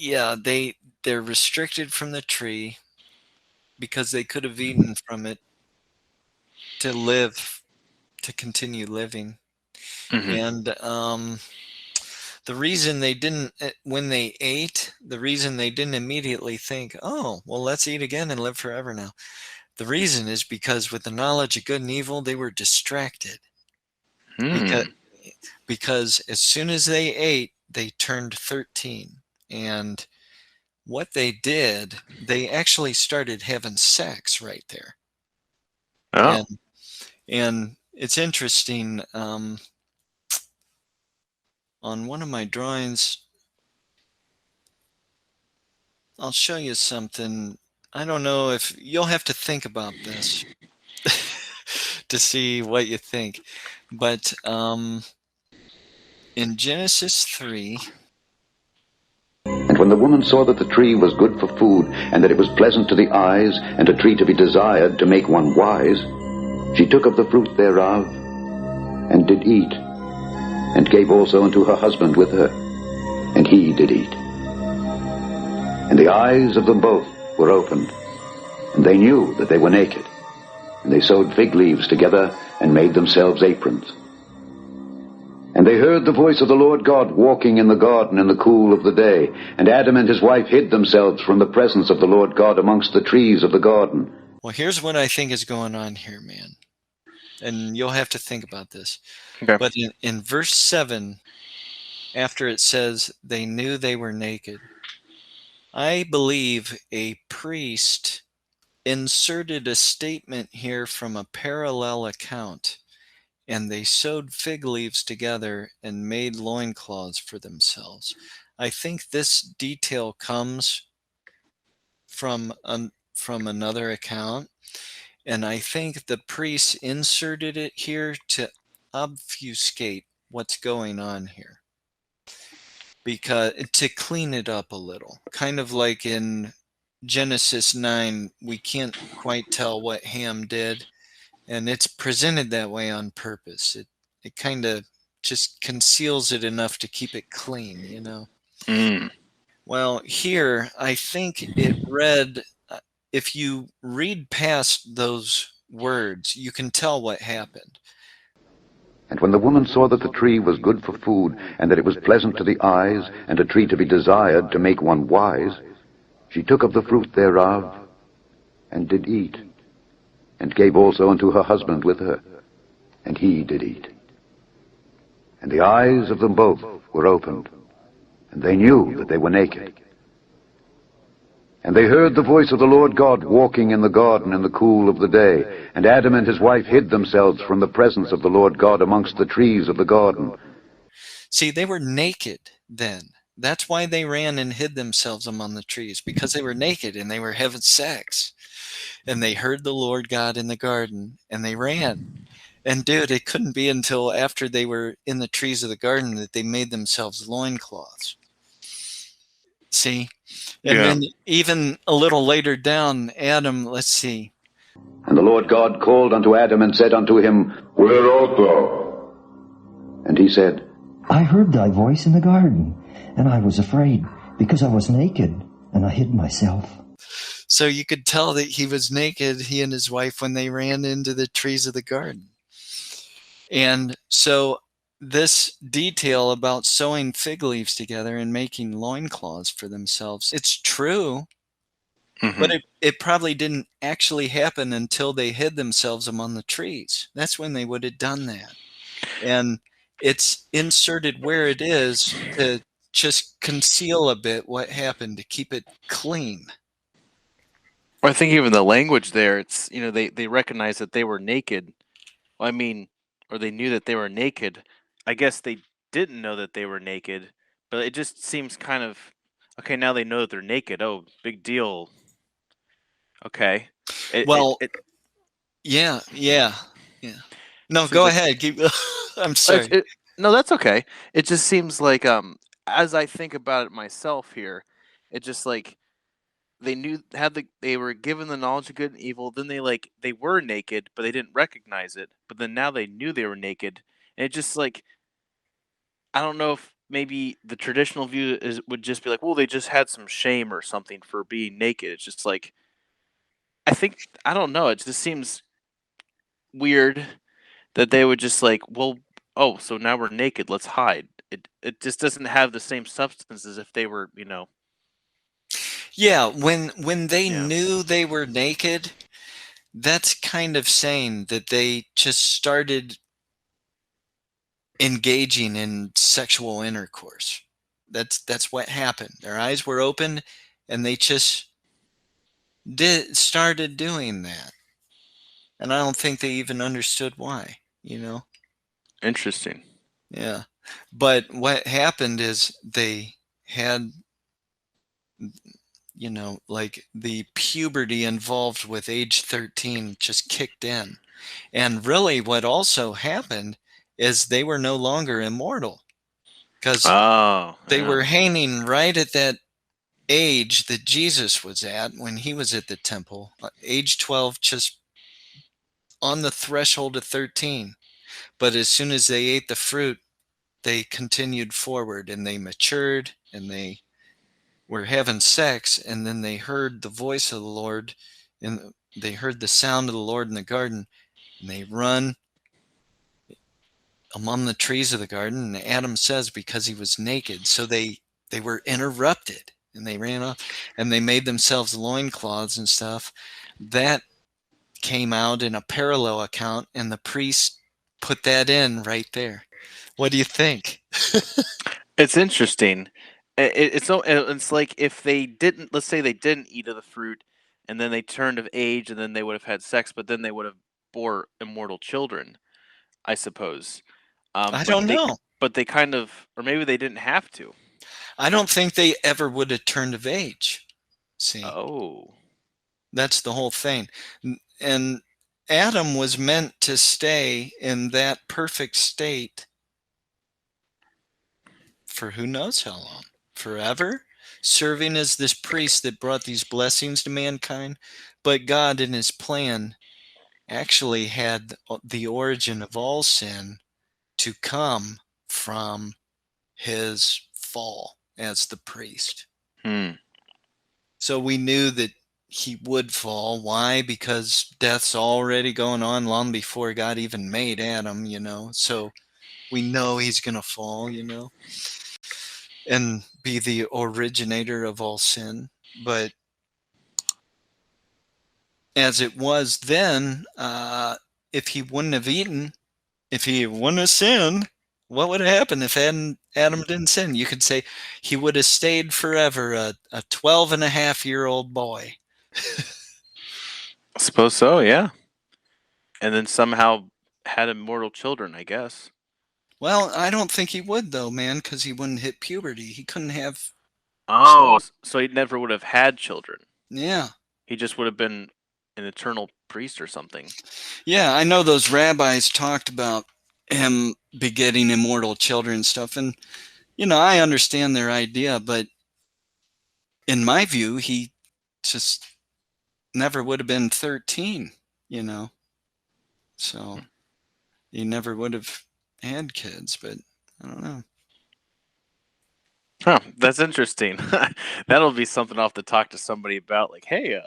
Yeah, they're restricted from the tree because they could have eaten from it to live, to continue living. Hmm. And the reason they didn't, when they ate, the reason they didn't immediately think, oh, well, let's eat again and live forever now. The reason is because with the knowledge of good and evil, they were distracted. Because, Hmm. because as soon as they ate, they turned 13. And what they did, they actually started having sex right there. Oh. And it's interesting. On one of my drawings, I'll show you something. I don't know if you'll have to think about this to see what you think. But in Genesis 3, And when the woman saw that the tree was good for food, and that it was pleasant to the eyes, and a tree to be desired to make one wise, she took of the fruit thereof, and did eat, and gave also unto her husband with her, and he did eat. And the eyes of them both were opened, and they knew that they were naked. And they sewed fig leaves together, and made themselves aprons. And they heard the voice of the Lord God walking in the garden in the cool of the day. And Adam and his wife hid themselves from the presence of the Lord God amongst the trees of the garden. well, here's what I think is going on here, man. And you'll have to think about this. Okay. But in verse 7, after it says they knew they were naked, I believe a priest inserted a statement here from a parallel account, and they sewed fig leaves together and made loincloths for themselves. I think this detail comes from another account, and I think the priest inserted it here to obfuscate what's going on here, because to clean it up a little, kind of like in Genesis 9, we can't quite tell what Ham did, and it's presented that way on purpose. It kind of just conceals it enough to keep it clean, you know. Mm. Well, here I think it read, if you read past those words, you can tell what happened. And when the woman saw that the tree was good for food, and that it was pleasant to the eyes, and a tree to be desired to make one wise, she took of the fruit thereof, and did eat, and gave also unto her husband with her, and he did eat. And the eyes of them both were opened, and they knew that they were naked. And they heard the voice of the Lord God walking in the garden in the cool of the day. And Adam and his wife hid themselves from the presence of the Lord God amongst the trees of the garden. See, they were naked then. That's why they ran and hid themselves among the trees, because they were naked and they were having sex. And they heard the Lord God in the garden and they ran. And dude, it couldn't be until after they were in the trees of the garden that they made themselves loincloths. See? And Yeah. then even a little later down, Adam, let's see. And the Lord God called unto Adam and said unto him, Where art thou? And he said, I heard thy voice in the garden, and I was afraid, because I was naked, and I hid myself. So you could tell that he was naked, he and his wife, when they ran into the trees of the garden. And so this detail about sewing fig leaves together and making loincloths for themselves, it's true, but Hmm. it probably didn't actually happen until they hid themselves among the trees. That's when they would have done that. And it's inserted where it is to just conceal a bit what happened, to keep it clean. I think even the language there, it's they recognized that they were naked. Well, I mean, or they knew that they were naked. I guess they didn't know that they were naked, but it just seems kind of okay. Now they know that they're naked. Oh, big deal. Okay. Well, It yeah, yeah, yeah. No, seems go like ahead. Keep, I'm it's sorry. it. No, that's okay. It just seems like as I think about it myself here, it just like they knew had they were given the knowledge of good and evil. Then they were naked, but they didn't recognize it. But then now they knew they were naked, and it just like I don't know if maybe the traditional view is would just be like, well, they just had some shame or something for being naked. It's just like I think I don't know. It just seems weird that they would just like, well, oh, so now we're naked. Let's hide. It just doesn't have the same substance as if they were, Yeah, when they yeah. knew they were naked, that's kind of saying that they just started engaging in sexual intercourse. That's what happened. Their eyes were open and they just started doing that. And I don't think they even understood why, you know? Interesting. Yeah. But what happened is they had, like the puberty involved with age 13 just kicked in. And really, what also happened is they were no longer immortal because Oh, they yeah. were hanging right at that age that Jesus was at when he was at the temple, age 12, just on the threshold of 13. But as soon as they ate the fruit, they continued forward and they matured and they were having sex. And then they heard the voice of the Lord and they heard the sound of the Lord in the garden and they run among the trees of the garden. And Adam says because he was naked. So they were interrupted and they ran off and they made themselves loincloths and stuff. That came out in a parallel account and the priest put that in right there. What do you think? It's interesting. It's like if they didn't, let's say they didn't eat of the fruit, and then they turned of age, and then they would have had sex, but then they would have bore immortal children, I suppose. I don't know. But they kind of, or maybe they didn't have to. I don't think they ever would have turned of age. See, Oh. that's the whole thing. And Adam was meant to stay in that perfect state for who knows how long, forever, serving as this priest that brought these blessings to mankind. But God, in his plan, actually had the origin of all sin to come from his fall as the priest. Hmm. So we knew that he would fall. Why? Because death's already going on long before God even made Adam, So we know he's going to fall, and be the originator of all sin. But as it was then, if he wouldn't have eaten, if he wouldn't have sinned, what would have happened if Adam didn't sin? You could say he would have stayed forever a 12 and a half year old boy. I suppose so, yeah. And then somehow had immortal children, I guess. Well, I don't think he would, though, man, because he wouldn't hit puberty. He couldn't have Oh, children. so he never would have had children. Yeah. He just would have been an eternal priest or something. Yeah, I know those rabbis talked about him begetting immortal children and stuff. And, I understand their idea, but in my view, he just never would have been 13, you know? So he never would have had kids, but I don't know. Huh, that's interesting. That'll be something I'll have to talk to somebody about. Like, hey,